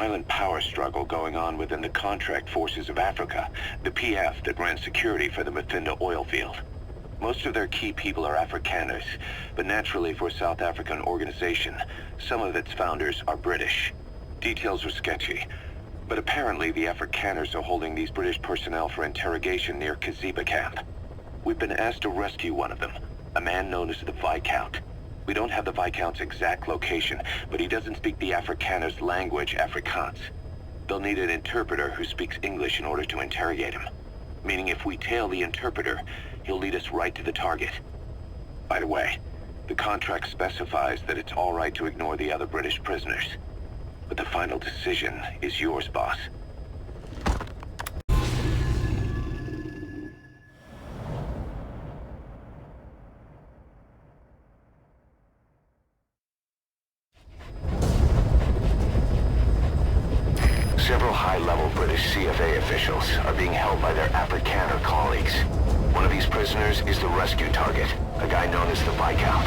violent power struggle going on within the Contract Forces of Africa, the PF that ran security for the Mafinda oil field. Most of their key people are Afrikaners, but naturally for a South African organization, some of its founders are British. Details are sketchy, but apparently the Afrikaners are holding these British personnel for interrogation near Kaziba camp. We've been asked to rescue one of them, a man known as the Viscount. We don't have the Viscount's exact location, but he doesn't speak the Afrikaners' language, Afrikaans. They'll need an interpreter who speaks English in order to interrogate him. Meaning if we tail the interpreter, he'll lead us right to the target. By the way, the contract specifies that it's all right to ignore the other British prisoners. But the final decision is yours, boss. Several high-level British CFA officials are being held by their Afrikaner colleagues. One of these prisoners is the rescue target, a guy known as the Viscount.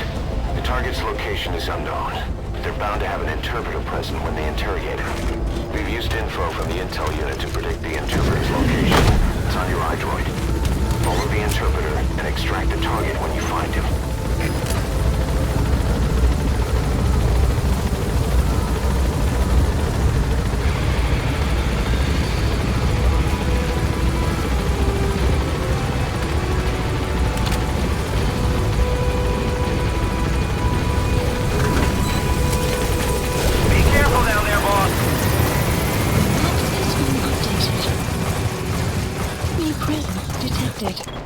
The target's location is unknown, but they're bound to have an interpreter present when they interrogate him. We've used info from the intel unit to predict the interpreter's location. It's on your iDroid. Follow the interpreter and extract the target when you find him.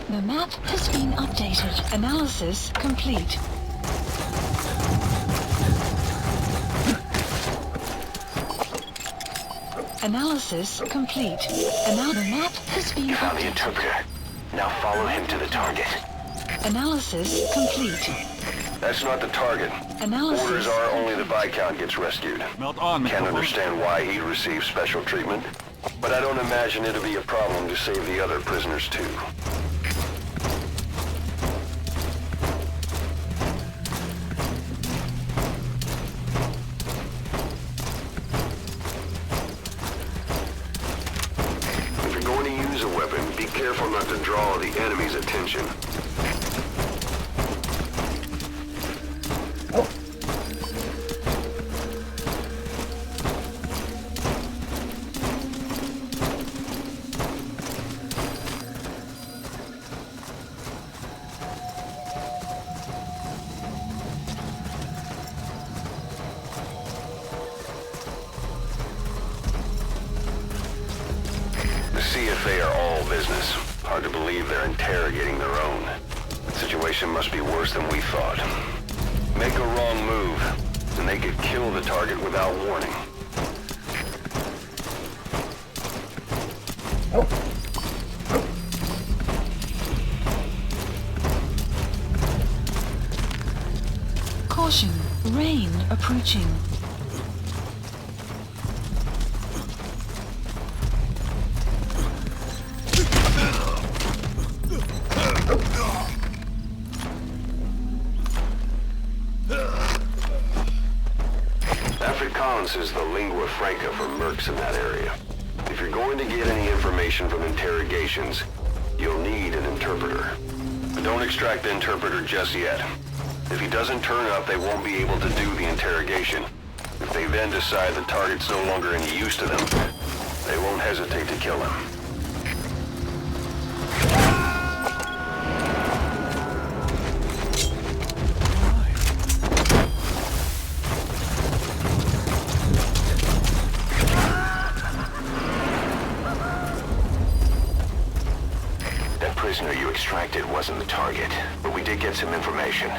The map has been updated. Analysis complete. Analysis complete. And now the map has been You found the interpreter. Now follow him to the target. Analysis complete. That's not the target. Analysis. Orders are only the Viscount gets rescued. Can't understand why he'd receive special treatment, but I don't imagine it'll be a problem to save the other prisoners too. If you're going to use a weapon, be careful not to draw the enemy's attention. CFA are all business. Hard to believe they're interrogating their own. The situation must be worse than we thought. Make a wrong move, and they could kill the target without warning. Caution, rain approaching. Afrikaans is the Lingua Franca for mercs in that area. If you're going to get any information from interrogations, you'll need an interpreter. But don't extract the interpreter just yet. If he doesn't turn up, they won't be able to do the interrogation. If they then decide the target's no longer any use to them, they won't hesitate to kill him. That prisoner you extracted wasn't the target, but we did get some information.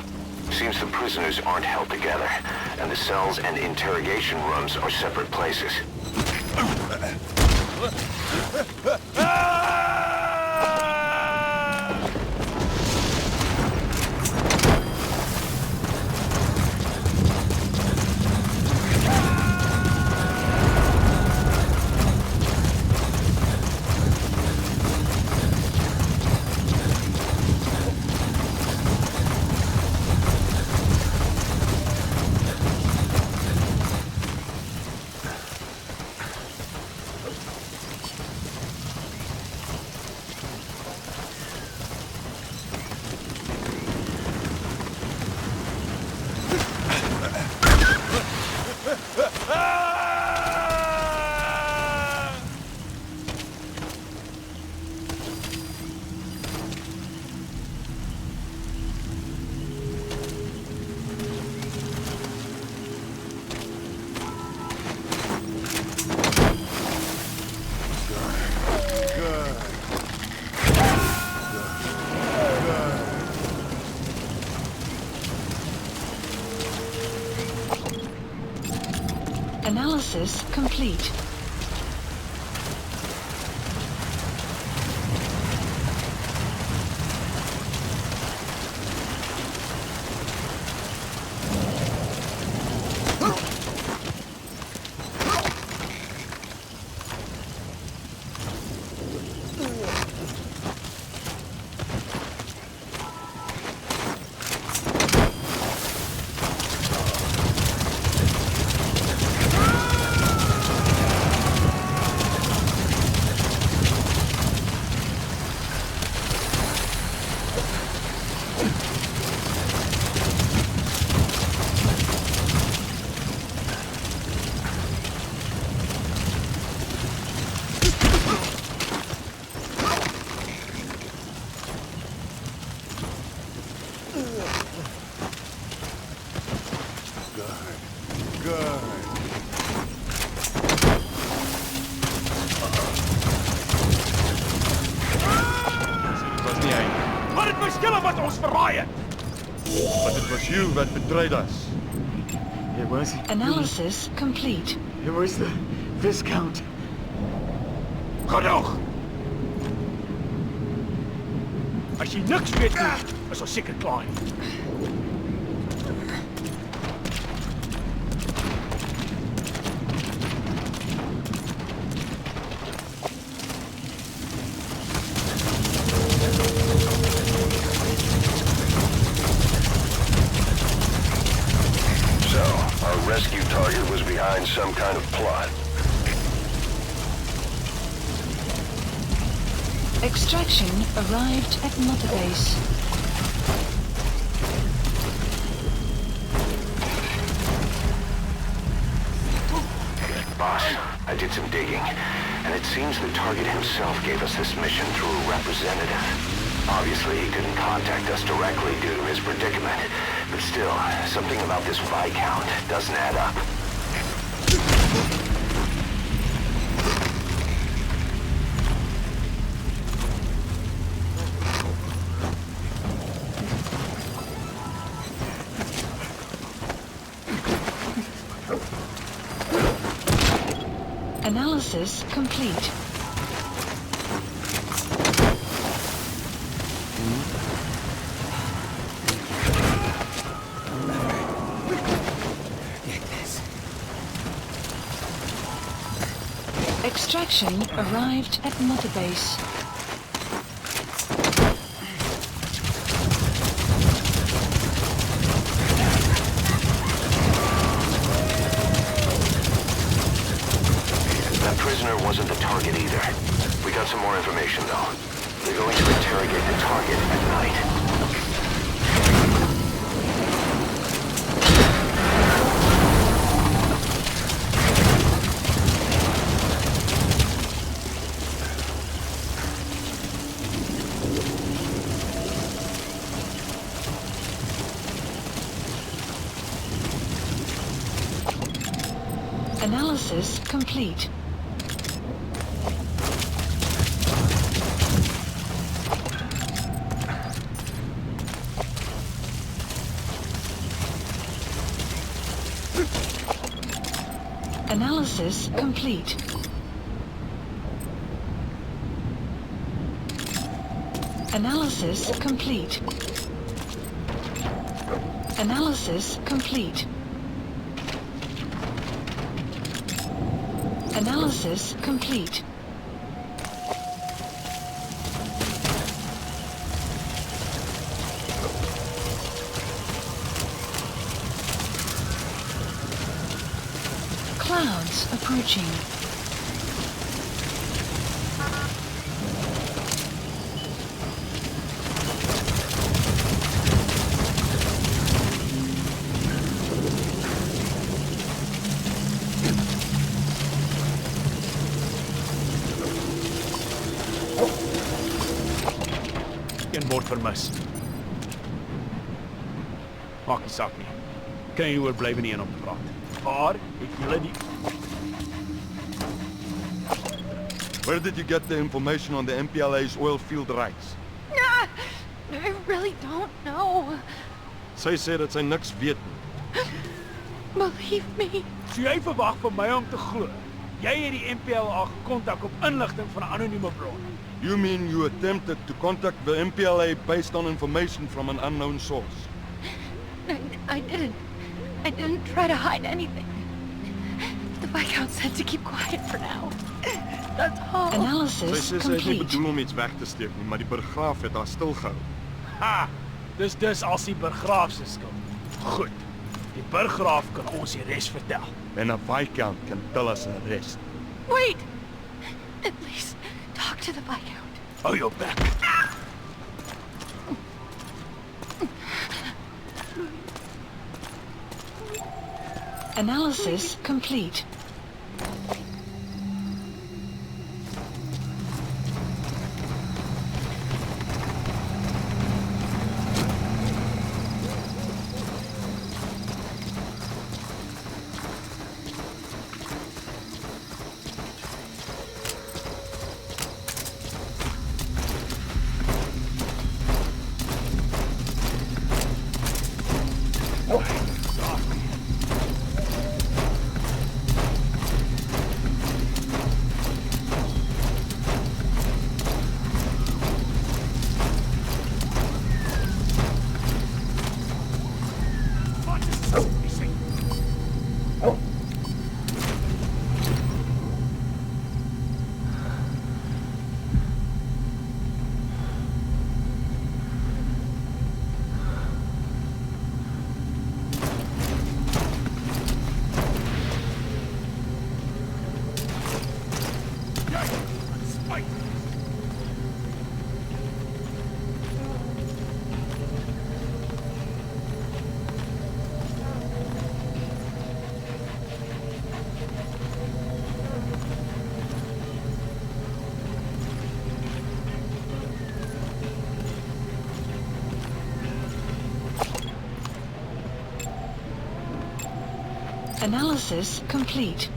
Seems the prisoners aren't held together, and the cells and interrogation rooms are separate places. Analysis complete. That betrayed us. It was... Analysis complete. It was the Viscount. Genoeg! As jy niks weet nie, is ons seker klaar. Rescue target was behind some kind of plot. Extraction arrived at Mother Base. Boss, I did some digging, and it seems the target himself gave us this mission through a representative. Obviously, he couldn't contact us directly due to his predicament, but still, something about this Viscount doesn't add up. Analysis complete. Extraction arrived at Mother Base. That prisoner wasn't the target either. We got some more information though. They're going to interrogate the target at night. Analysis complete. Analysis complete. Analysis complete. Analysis complete. Analysis complete. Clouds approaching. Een word vermis. Maak nie saak nie. Kan jy oor bly nie en op praat. Maar het julle die Where did you get the information on the MPLA's oil field rights? I really don't know. Sy sê dat sy niks weet nie. Believe me. So jy verwag van my om te glo. Jy het die MPLA gekontak op inligting van 'n anonieme bron. You mean you attempted to contact the MPLA based on information from an unknown source? I didn't. I didn't try to hide anything. The Viscount said to keep quiet for now. That's all. Sy Analysis sê sy het nie complete. bedoel om iets weg te steek nie, maar die burggraaf het haar stilgehou. Ha! Dis as die burggraaf se skuld. Goed. Die burggraaf kan ons die res vertel. En 'n Viscount can tell us the rest. Wait! At least talk to the Viscount. Hou jou bek. Analysis complete. Analysis complete.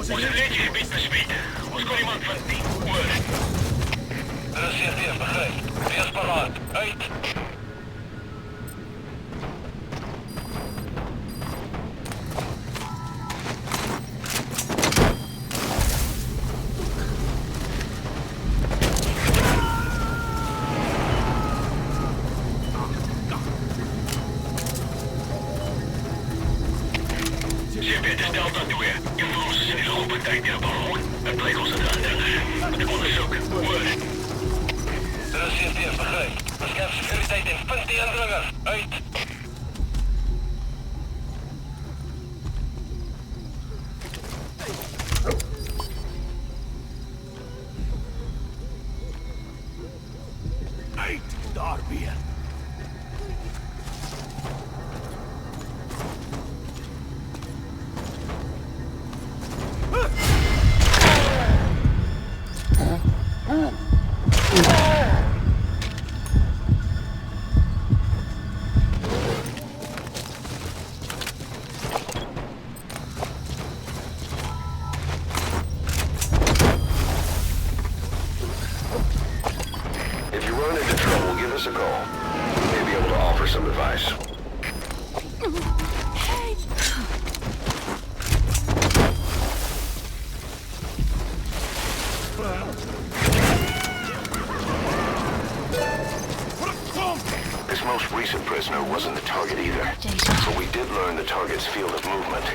Ons het net hier gebied besmeed. Ons kon iemand vind nie. Hoor. Dit is hier, begryp. Wees paraat. Uit. us a call. May be able to offer some advice. This most recent prisoner wasn't the target either, so we did learn the target's field of movement.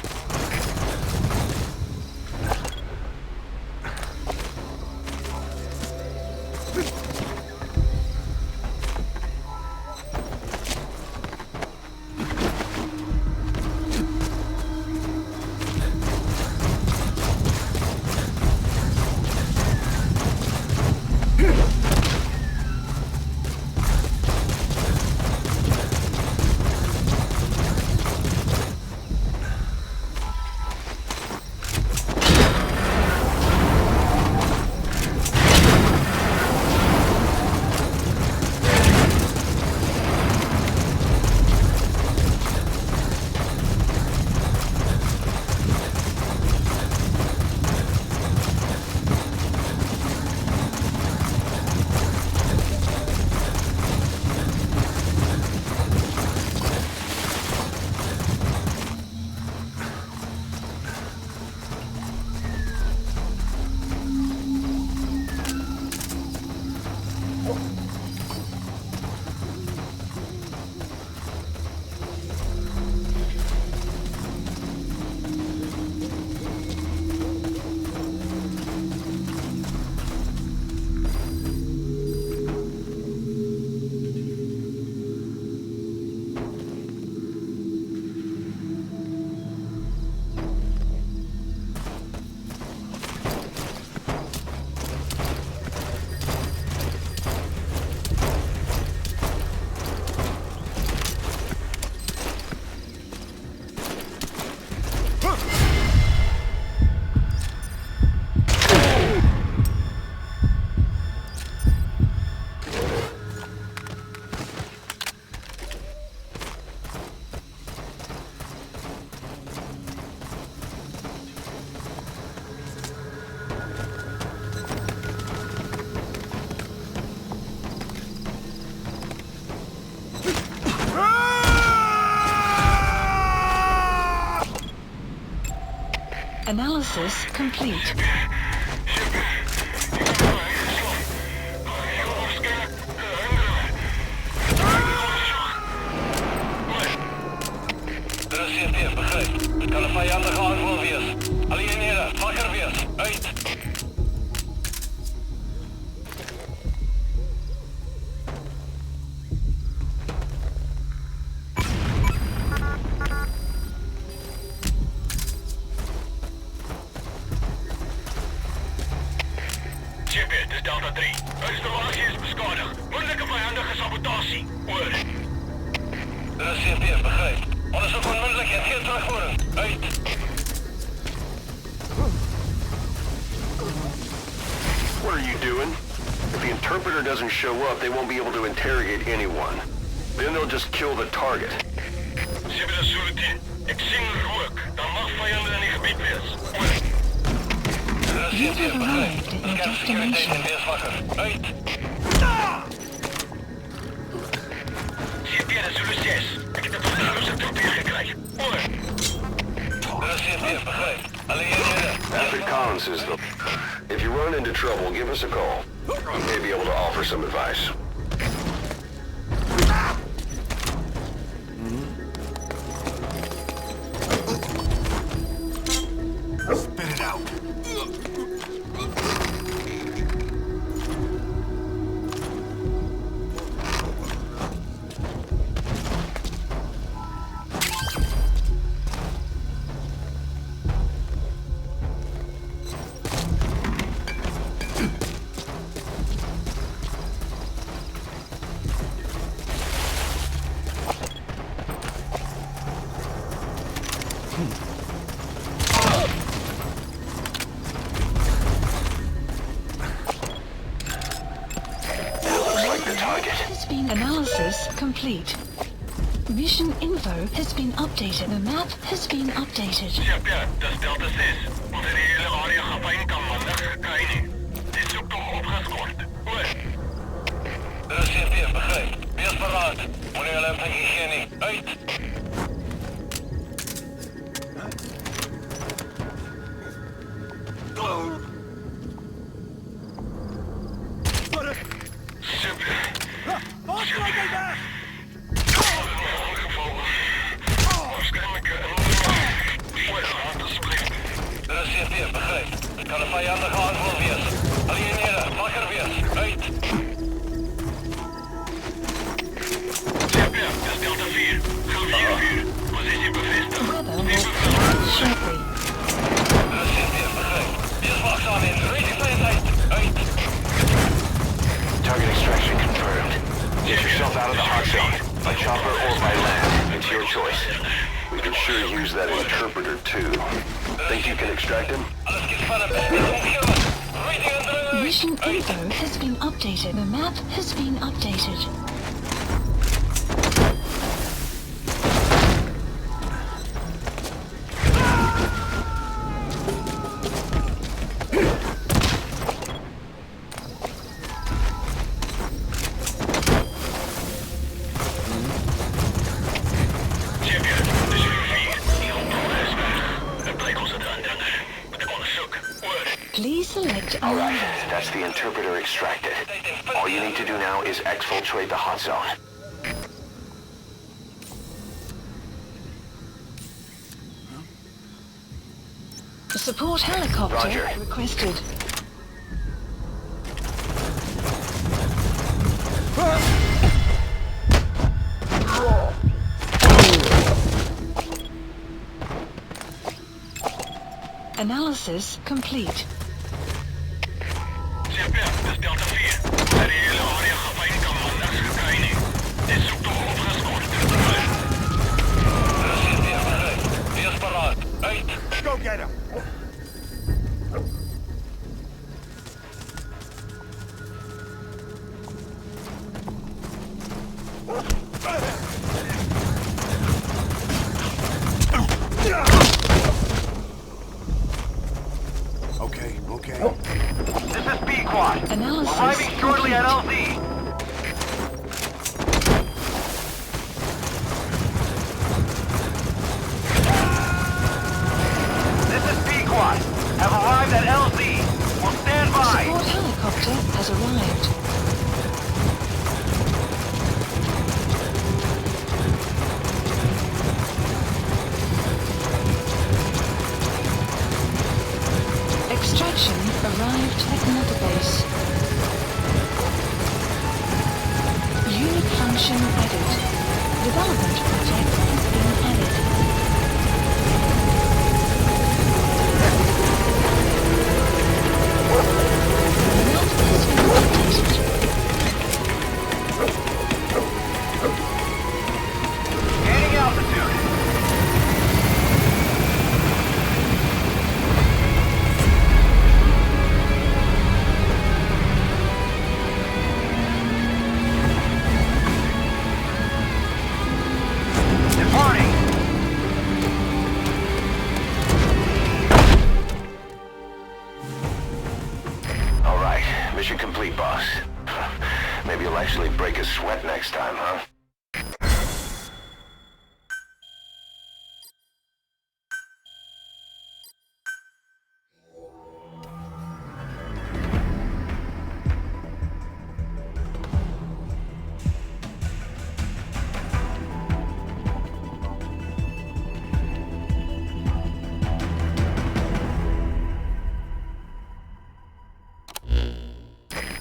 Analysis complete. Het kan een vijandige aanval wees. Alleenere, wakker wees. Uit! CP, dit is Delta 3. Installatie is beskadigd. Moeilijke vijandige sabotasie. Oor. Dit is CP, begrijp. Onderzoek onmiddellijk en geen terugvoering. Uit! What are you doing? If the interpreter doesn't show up, they won't be able to interrogate anyone. Then they'll just kill the target. 7 Zulu 10. Ik sien rook. Dan mag vijanden in die gebied wees. You have arrived at your destination. Uit! CP, de Zulu 6. Ik heb het onderzoek troepen gekregen. Oor! Dat is CP, begrijp. Patrick Collins is the... If you run into trouble, give us a call. We may be able to offer some advice. Spit it out. Analysis complete. Mission info has been updated. The map has been updated. CP, dat is Delta 6. Onze hele area gaan pijn kan, maar niks gekry nie. Dit is ook toch opgeskort. Oor. CP, begrijp. Wees paraat. Wanneer je hem tegen geen uit. CP, begrijp. Het kan een vijandige aanval wees. Alieneren, wakker wees. Uit. CP, dat is Delta 4. Gaan 4-4. Positie bevestigd. Weather will clear shortly. CP, begrijp. Wees waakzaam in. Ready uit. Target extraction confirmed. Get yourself out of the hot zone. By chopper or by land. It's your choice. We can sure use that interpreter too. Think you can extract him? Alles geht spannend. Omgeven. Rating en Mission info has been updated. The map has been updated. Please select a Alright, number. that's the interpreter extracted. All you need to do now is exfiltrate the hot zone. Support helicopter Roger. requested. Analysis complete. CP, dat is Delta 4. De hele area gevein kan man niks gekry nie. Dit soek toch opgeskort. CP, begrijp. Wees paraat. Uit. Go get him. Okay. This is B-Quad. Analysis Arriving shortly at LZ. This is B-Quad. Have arrived at LZ. We'll stand by. Support helicopter has arrived. Extraction arrived at Mother Base. Unit function added. Development project has been added. The map has been updated. Gaining altitude. Departing. All right, mission complete, boss. Maybe you'll actually break a sweat next time, huh?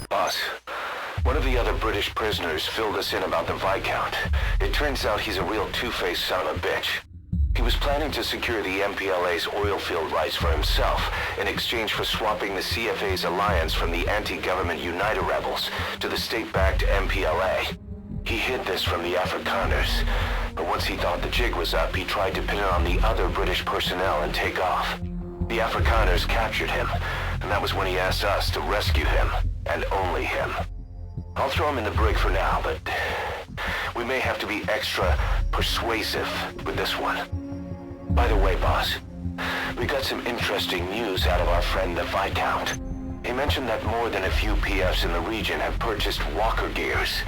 Boss, one of the other British prisoners filled us in about the Viscount. It turns out he's a real two-faced son of a bitch. He was planning to secure the MPLA's oil field rights for himself in exchange for swapping the CFA's alliance from the anti-government United rebels to the state-backed MPLA. He hid this from the Afrikaners, but once he thought the jig was up, he tried to pin it on the other British personnel and take off. The Afrikaners captured him, and that was when he asked us to rescue him, and only him. I'll throw him in the brig for now, but we may have to be extra persuasive with this one. By the way, boss, we got some interesting news out of our friend the Viscount. He mentioned that more than a few PFs in the region have purchased walker gears.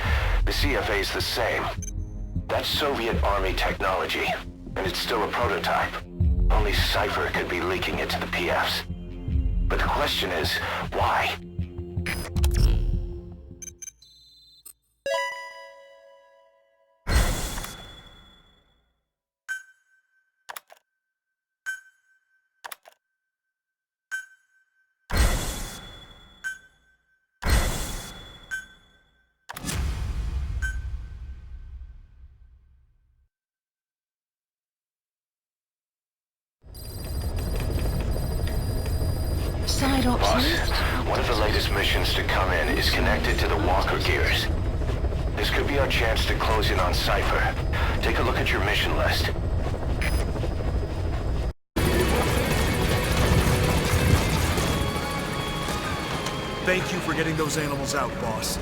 The CFA's the same. That's Soviet Army technology, and it's still a prototype. Only Cypher could be leaking it to the PFs. But the question is, why? Side ops Boss, list. one of the latest missions to come in is connected to the walker gears. This could be our chance to close in on Cypher. Take a look at your mission list. Thank you for getting those animals out, boss.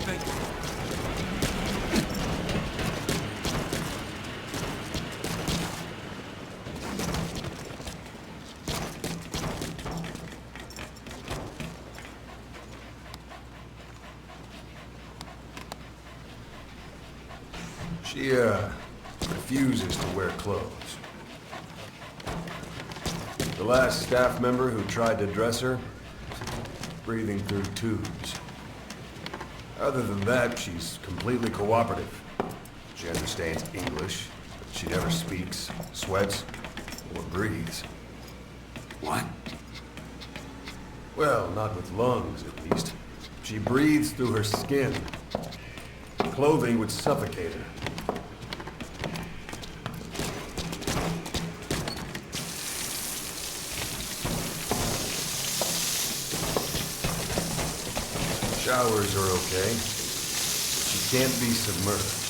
Thank you. She, refuses to wear clothes. The last staff member who tried to dress her, breathing through tubes. Other than that, she's completely cooperative. She understands English, but she never speaks, sweats, or breathes. What? Well, not with lungs, at least. She breathes through her skin. Clothing would suffocate her. Showers are okay, but she can't be submerged.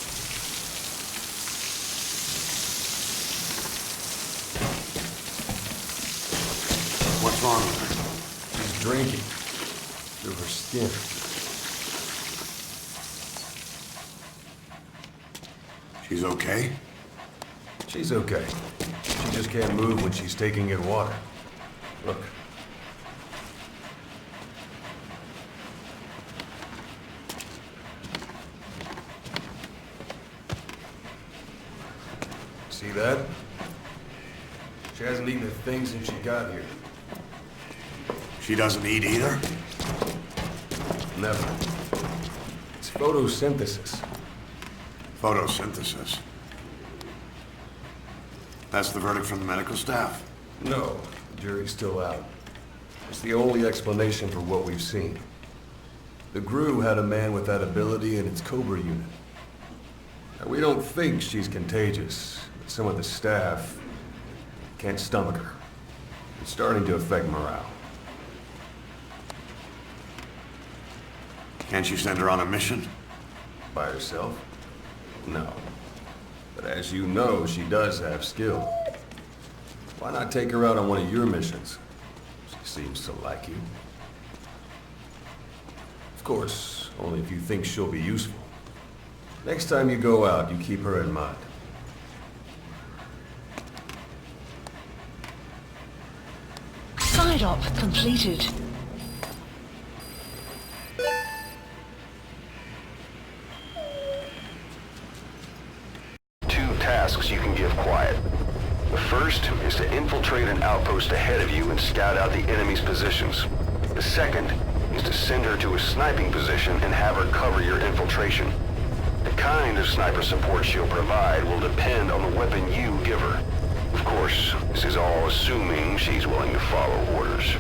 What's wrong with her? She's drinking through her skin. She's okay? She's okay. She just can't move when she's taking in water. Look. See that? She hasn't eaten a thing since she got here. She doesn't eat either? Never. It's photosynthesis. Photosynthesis. That's the verdict from the medical staff? No, the jury's still out. It's the only explanation for what we've seen. The GRU had a man with that ability in its Cobra unit. Now, we don't think she's contagious, but some of the staff can't stomach her. It's starting to affect morale. Can't you send her on a mission? By herself? No. But as you know, she does have skill. Why not take her out on one of your missions? She seems to like you. Of course, only if you think she'll be useful. Next time you go out, you keep her in mind. Side op completed. Tasks you can give Queit. The first is to infiltrate an outpost ahead of you and scout out the enemy's positions. The second is to send her to a sniping position and have her cover your infiltration. The kind of sniper support she'll provide will depend on the weapon you give her. Of course, this is all assuming she's willing to follow orders.